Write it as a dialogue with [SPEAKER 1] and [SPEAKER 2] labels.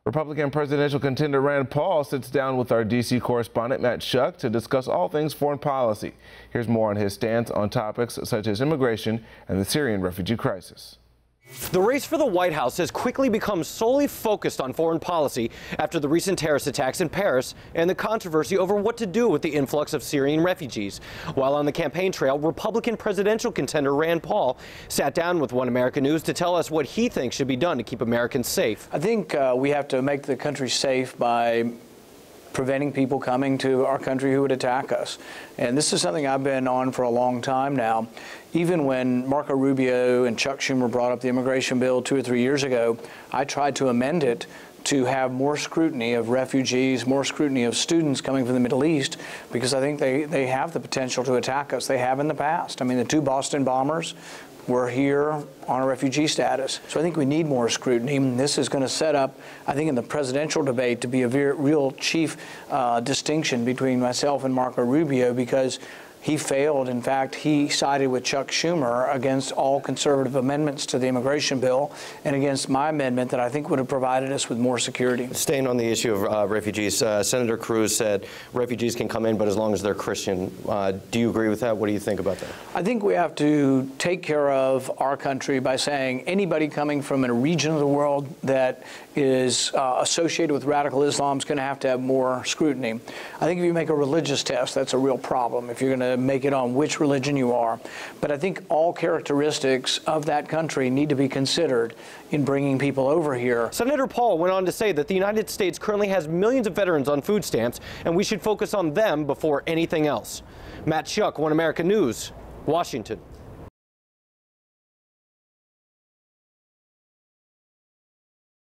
[SPEAKER 1] Republican presidential contender Rand Paul sits down with our D.C. correspondent Matt Schuck to discuss all things foreign policy. Here's more on his stance on topics such as immigration and the Syrian refugee crisis.
[SPEAKER 2] The race for the White House has quickly become solely focused on foreign policy after the recent terrorist attacks in Paris and the controversy over what to do with the influx of Syrian refugees. While on the campaign trail, Republican presidential contender Rand Paul sat down with One America News to tell us what he thinks should be done to keep Americans safe.
[SPEAKER 3] I think we have to make the country safe by preventing people coming to our country who would attack us. And this is something I've been on for a long time now. Even when Rubio and Schuck brought up the immigration bill 2 or 3 years ago, I tried to amend it to have more scrutiny of refugees, more scrutiny of students coming from the Middle East, because I think they have the potential to attack us. They have in the past. I mean, the 2 Boston bombers were here on a refugee status. So I think we need more scrutiny. This is going to set up, I think, in the presidential debate to be a real chief distinction between myself and Rubio, because he failed. In fact, he sided with Chuck Schumer against all conservative amendments to the immigration bill and against my amendment that I think would have provided us with more security.
[SPEAKER 2] Staying on the issue of refugees, Senator Cruz said refugees can come in, but as long as they're Christian. Do you agree with that? What do you think about that?
[SPEAKER 3] I think we have to take care of our country by saying anybody coming from a region of the world that is associated with radical Islam is going to have more scrutiny. I think if you make a religious test, that's a real problem. If you're going to make it on which religion you are. But I think all characteristics of that country need to be considered in bringing people over here.
[SPEAKER 2] Senator Paul went on to say that the United States currently has millions of veterans on food stamps, and we should focus on them before anything else. Matt Schuck, One America News, Washington.